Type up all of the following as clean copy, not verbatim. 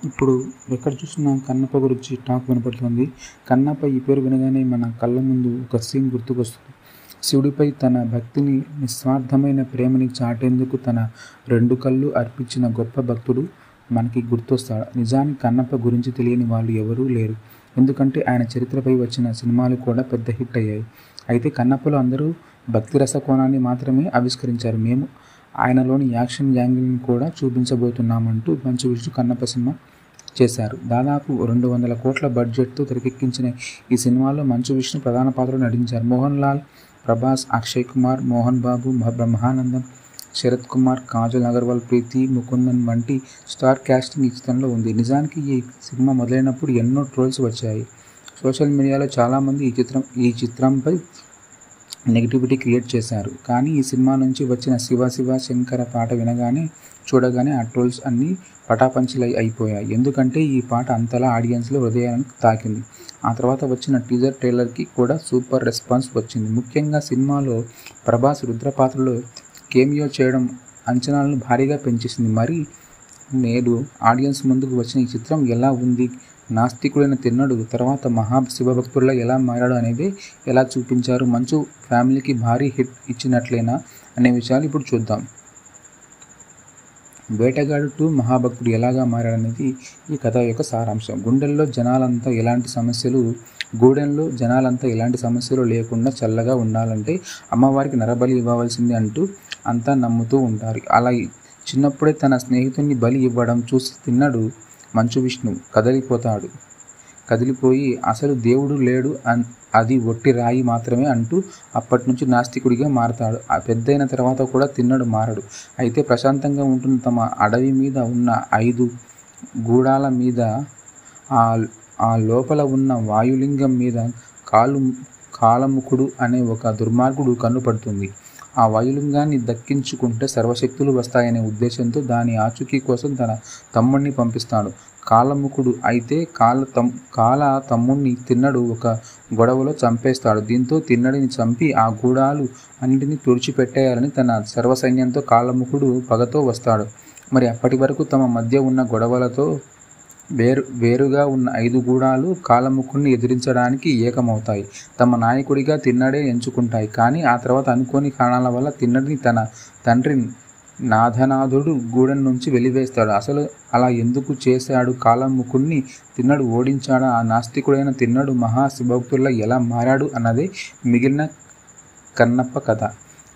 ఇప్పుడు ఎక్కడ చూసినా కన్నప్ప గురించి టాక్ వినపడుతుంది. కన్నప్ప ఈ పేరు వినగానే మన కళ్ళ ముందు ఒక సీన్ గుర్తుకొస్తుంది. శివుడిపై తన భక్తిని, నిస్వార్థమైన ప్రేమని చాటేందుకు తన 2 కళ్ళు అర్పించిన గొప్ప భక్తుడు మనకి గుర్తొస్తాడు. నిజానికి కన్నప్ప గురించి తెలియని వాళ్ళు ఎవరూ లేరు. ఎందుకంటే ఆయన చరిత్రపై వచ్చిన సినిమాలు కూడా పెద్ద హిట్ అయ్యాయి. అయితే కన్నప్పలో అందరూ భక్తి రస కోణాన్ని మాత్రమే ఆవిష్కరించారు. మేము ఆయనలోని యాక్షన్ యాంగిల్ని కూడా చూపించబోతున్నామంటూ మంచు విష్ణు కన్నప్ప సినిమా చేశారు. దాదాపు 200 కోట్ల బడ్జెట్తో తెరకెక్కించిన ఈ సినిమాలో మంచు విష్ణు ప్రధాన పాత్రలో నటించారు. మోహన్ లాల్, ప్రభాస్, అక్షయ్ కుమార్, మోహన్ బాబు, బ్రహ్మానందం, శరత్ కుమార్, కాజల్ అగర్వాల్, ప్రీతి ముకుందన్ వంటి స్టార్ క్యాస్టింగ్ ఈ చిత్రంలో ఉంది. నిజానికి ఈ సినిమా మొదలైనప్పుడు ఎన్నో ట్రోల్స్ వచ్చాయి. సోషల్ మీడియాలో చాలామంది ఈ చిత్రంపై నెగిటివిటీ క్రియేట్ చేశారు. కానీ ఈ సినిమా నుంచి వచ్చిన శివ శివ శంకర పాట చూడగానే ఆ ట్రోల్స్ అన్నీ పటాపంచలు అయిపోయాయి. ఎందుకంటే ఈ పాట అంతలా ఆడియన్స్లో హృదయాలను తాకింది. ఆ తర్వాత వచ్చిన టీజర్ ట్రైలర్కి కూడా సూపర్ రెస్పాన్స్ వచ్చింది. ముఖ్యంగా సినిమాలో ప్రభాస్ రుద్ర పాత్రలో కేమియో చేయడం అంచనాలను భారీగా పెంచేసింది. మరి నేడు ఆడియన్స్ ముందుకు వచ్చిన ఈ చిత్రం ఎలా ఉంది, నాస్తికుడైన తిన్నడు తర్వాత మహా శివభక్తుల్లో ఎలా మారాడు అనేది ఎలా చూపించారు, మంచు ఫ్యామిలీకి భారీ హిట్ ఇచ్చినట్లేనా అనే విషయాలు ఇప్పుడు చూద్దాం. వేటగాడు 2 మహాభక్తుడు ఎలాగా మారాడనేది ఈ కథ యొక్క సారాంశం. గూడెంలో జనాలంతా ఎలాంటి సమస్యలు లేకుండా చల్లగా ఉండాలంటే అమ్మవారికి నరబలి ఇవ్వవలసింది అంటూ అంతా నమ్ముతూ ఉంటారు. అలా చిన్నప్పుడే తన స్నేహితుడిని బలి ఇవ్వడం చూసి తిన్నడు మంచు విష్ణు కదిలిపోయి అసలు దేవుడు లేడు, అది ఒట్టి రాయి మాత్రమే అంటూ అప్పటి నుంచి నాస్తికుడిగా మారతాడు. ఆ పెద్దయిన తర్వాత కూడా తిన్నడు మారడు. అయితే ప్రశాంతంగా ఉంటున్న తమ అడవి మీద ఉన్న 5 గూడాల మీద ఆ లోపల ఉన్న వాయులింగం మీద కాలముఖుడు అనే ఒక దుర్మార్గుడు కన్నుపడుతుంది. ఆ వాయులింగాన్ని దక్కించుకుంటే సర్వశక్తులు వస్తాయనే ఉద్దేశంతో దాని ఆచూకీ కోసం తన తమ్ముడిని పంపిస్తాడు. కాలముఖుడు అయితే కాల తమ్ముడిని తిన్నడు ఒక గొడవలో చంపేస్తాడు. దీంతో తిన్నడిని చంపి ఆ గూడాలు అన్నింటినీ తుడిచిపెట్టేయాలని తన సర్వసైన్యంతో కాలముఖుడు పగతో వస్తాడు. మరి అప్పటి వరకు తమ మధ్య ఉన్న గొడవలతో వేరుగా ఉన్న 5 గూడాలు కాలముఖుడిని ఎదిరించడానికి ఏకమవుతాయి. తమ నాయకుడిగా తిన్నడే ఎంచుకుంటాయి. కానీ ఆ తర్వాత అనుకోని కారణాల వల్ల తిన్నడిని తన తండ్రి నాథనాథుడు గూడెం నుంచి వెలివేస్తాడు. అసలు అలా ఎందుకు చేశాడు? కాలముఖుడిని తిన్నడు ఓడించాడా? ఆ నాస్తికుడైన తిన్నడు మహా శివభక్తుల్లో ఎలా మారాడు అన్నదే మిగిలిన కన్నప్ప కథ.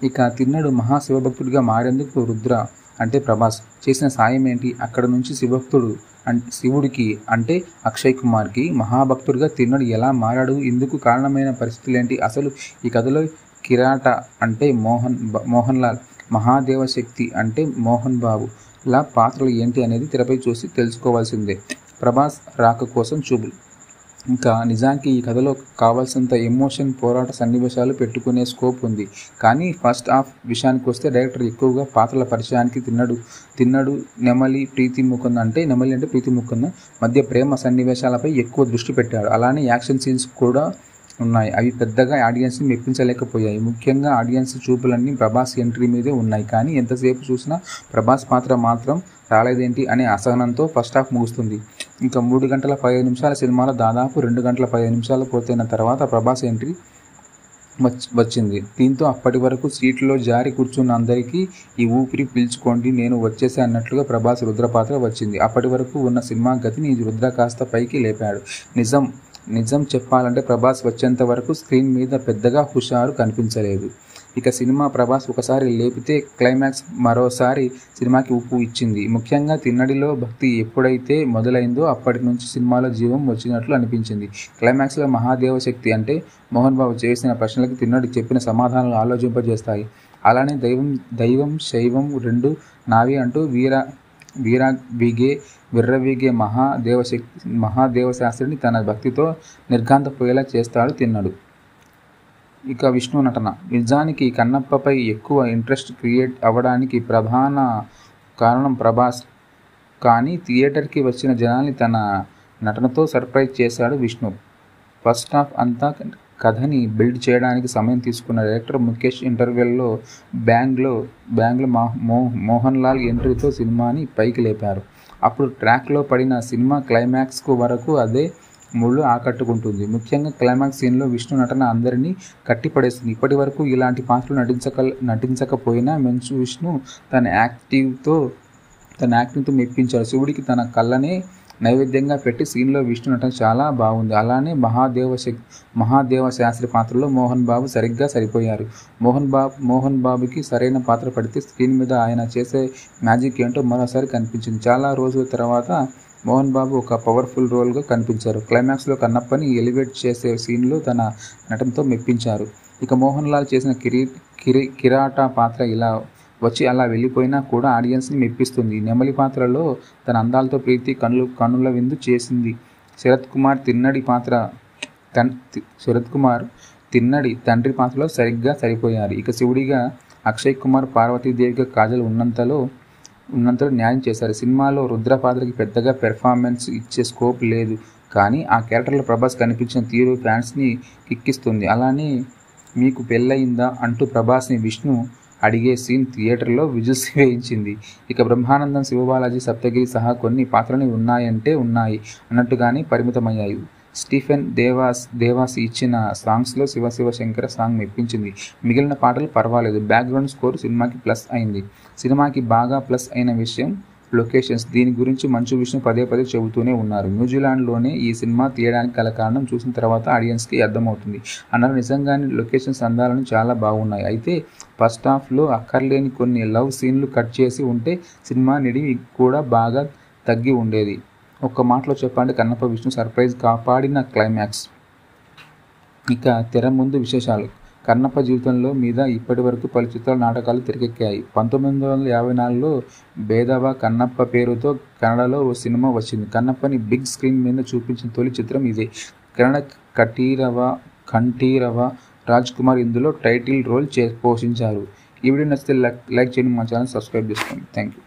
ఇక తిన్నడు మహా శివభక్తుడిగా మారేందుకు రుద్ర అంటే ప్రభాస్ చేసిన సాయం ఏంటి? అక్కడ నుంచి శివుడికి అంటే అక్షయ్ కుమార్కి మహాభక్తుడిగా తిన్నడు ఎలా మారాడు? ఇందుకు కారణమైన పరిస్థితులేంటి? అసలు ఈ కథలో కిరాట అంటే మోహన్ లాల్, మహాదేవశక్తి అంటే మోహన్ బాబు లా పాత్రలు ఏంటి అనేది తెరపై చూసి తెలుసుకోవాల్సిందే. ప్రభాస్ రాక కోసం చూపులు. ఇంకా నిజానికి ఈ కథలో కావాల్సినంత ఎమోషన్, పోరాట సన్నివేశాలు పెట్టుకునే స్కోప్ ఉంది. కానీ ఫస్ట్ హాఫ్ విషయానికి వస్తే డైరెక్టర్ ఎక్కువగా పాత్రల పరిచయానికి తిన్నడు నెమలి ప్రీతి ముకుందన్ మధ్య ప్రేమ సన్నివేశాలపై ఎక్కువ దృష్టి పెట్టాడు. అలానే యాక్షన్ సీన్స్ కూడా ఉన్నాయి. అవి పెద్దగా ఆడియన్స్ని మెప్పించలేకపోయాయి. ముఖ్యంగా ఆడియన్స్ చూపులన్నీ ప్రభాస్ ఎంట్రీ మీదే ఉన్నాయి. కానీ ఎంతసేపు చూసినా ప్రభాస్ పాత్ర మాత్రం రాలేదేంటి అనే అసహనంతో ఫస్ట్ హాఫ్ ముగుస్తుంది. ఇంకా 3 గంటల 15 నిమిషాల సినిమాలో దాదాపు 2 గంటల 15 నిమిషాలు పూర్తయిన తర్వాత ప్రభాస్ ఎంట్రీ వచ్చింది. దీంతో అప్పటి వరకు సీట్లో జారి కూర్చున్న అందరికీ ఈ ఊపిరి పీల్చుకోండి నేను వచ్చేసా అన్నట్లుగా ప్రభాస్ రుద్ర పాత్ర వచ్చింది. అప్పటి వరకు ఉన్న సినిమా గతిని రుద్ర కాస్త పైకి లేపాడు. నిజం చెప్పాలంటే ప్రభాస్ వచ్చేంత వరకు స్క్రీన్ మీద పెద్దగా హుషారు కనిపించలేదు. ఇక సినిమా ప్రభాస్ ఒకసారి లేపితే క్లైమాక్స్ మరోసారి సినిమాకి ఊపు ఇచ్చింది. ముఖ్యంగా తిన్నడిలో భక్తి ఎప్పుడైతే మొదలైందో అప్పటి నుంచి సినిమాలో జీవం వచ్చినట్లు అనిపించింది. క్లైమాక్స్లో మహాదేవశక్తి అంటే మోహన్ బాబు చేసిన ప్రశ్నలకు తిన్నడి చెప్పిన సమాధానాలు ఆలోచింపజేస్తాయి. అలానే దైవం శైవం 2 నావి అంటూ విర్రవీగే మహాదేవశాస్త్రిని తన భక్తితో నిర్ఘాంతపోయేలా చేస్తాడు తిన్నడు. ఇక విష్ణు నటన. నిజానికి కన్నప్పపై ఎక్కువ ఇంట్రెస్ట్ క్రియేట్ అవ్వడానికి ప్రధాన కారణం ప్రభాస్. కానీ థియేటర్కి వచ్చిన జనాల్ని తన నటనతో సర్ప్రైజ్ చేశాడు విష్ణు. ఫస్ట్ హాఫ్ అంతా కథని బిల్డ్ చేయడానికి సమయం తీసుకున్న డైరెక్టర్ ముఖేష్ ఇంటర్వెల్లో బ్యాంగ్లో మోహన్ లాల్ ఎంట్రీతో సినిమాని పైకి లేపారు. అప్పుడు ట్రాక్లో పడిన సినిమా క్లైమాక్స్కు వరకు అదే ముళ్ళు ఆకట్టుకుంటుంది. ముఖ్యంగా క్లైమాక్స్ సీన్లో విష్ణు నటన అందరినీ కట్టిపడేస్తుంది. ఇప్పటి వరకు ఇలాంటి పాత్రలు నటించకపోయినా మంచు విష్ణు తన యాక్టింగ్తో మెప్పించారు. శివుడికి తన కళ్ళనే నైవేద్యంగా పెట్టి సీన్లో విష్ణు నటన చాలా బాగుంది. అలానే మహాదేవ శాస్త్రి పాత్రలో మోహన్ బాబు సరిగ్గా సరిపోయారు. మోహన్ బాబుకి సరైన పాత్ర పడితే స్క్రీన్ మీద ఆయన చేసే మ్యాజిక్ ఏంటో మరోసారి కనిపించింది. చాలా రోజుల తర్వాత మోహన్ బాబు ఒక పవర్ఫుల్ రోల్గా కనిపించారు. క్లైమాక్స్లో కన్నప్పని ఎలివేట్ చేసే సీన్లో తన నటనతో మెప్పించారు. ఇక మోహన్ లాల్ చేసిన కిరాటా పాత్ర ఇలా వచ్చి అలా వెళ్ళిపోయినా కూడా ఆడియన్స్ని మెప్పిస్తుంది. నెమలి పాత్రలో తన అందాలతో ప్రీతి కన్నుల విందు చేసింది. శరత్ కుమార్ తిన్నడి తండ్రి పాత్రలో సరిగ్గా సరిపోయారు. ఇక శివుడిగా అక్షయ్ కుమార్, పార్వతీదేవిగా కాజల్ ఉన్నంతలో న్యాయం చేశారు. సినిమాలో రుద్ర పాత్రకి పెద్దగా పెర్ఫార్మెన్స్ ఇచ్చే స్కోప్ లేదు, కానీ ఆ క్యారెక్టర్లో ప్రభాస్ కనిపించిన తీరు ఫ్యాన్స్ని కిక్కిస్తుంది. అలానే మీకు పెళ్ళయిందా అంటూ ప్రభాస్ని విష్ణు అడిగే సీన్ థియేటర్లో విజిల్స్ వేయించింది. ఇక బ్రహ్మానందం, శివబాలాజీ, సప్తగిరి సహా కొన్ని పాత్రలు ఉన్నాయంటే ఉన్నాయి అన్నట్టుగానే పరిమితమయ్యాయి. స్టీఫెన్ దేవాస్ ఇచ్చిన సాంగ్స్లో శివ శంకర సాంగ్ మెప్పించింది. మిగిలిన పాటలు పర్వాలేదు. బ్యాక్గ్రౌండ్ స్కోర్ సినిమాకి ప్లస్ అయింది. సినిమాకి బాగా ప్లస్ అయిన విషయం లొకేషన్స్. దీని గురించి మంచు విష్ణు పదే చెబుతూనే ఉన్నారు. న్యూజిలాండ్లోనే ఈ సినిమా తీయడానికి గల కారణం చూసిన తర్వాత ఆడియన్స్కి అర్థమవుతుంది అన్నారు. నిజంగానే లొకేషన్స్ అందాలను చాలా బాగున్నాయి. అయితే ఫస్ట్ హాఫ్లో అక్కర్లేని కొన్ని లవ్ సీన్లు కట్ చేసి ఉంటే సినిమా నిడివి కూడా బాగా తగ్గి ఉండేది. ఒక్క మాటలో చెప్పాలంటే కన్నప్ప విష్ణు సర్ప్రైజ్ కాపాడిన క్లైమాక్స్. ఇక తెర ముందు విశేషాలు. కన్నప్ప జీవితంలో మీద ఇప్పటి వరకు పలు చిత్రాలు, నాటకాలు తెరకెక్కాయి. 1954లో బేదవ కన్నప్ప పేరుతో కన్నడలో ఓ సినిమా వచ్చింది. కన్నప్పని బిగ్ స్క్రీన్ మీద చూపించిన తొలి చిత్రం ఇదే. కన్నడ కంఠీరవ రాజ్ కుమార్ ఇందులో టైటిల్ రోల్ పోషించారు. ఈ వీడియో నచ్చితే లైక్ చేయండి, మా ఛానల్ సబ్స్క్రైబ్ చేసుకోండి. Thank you.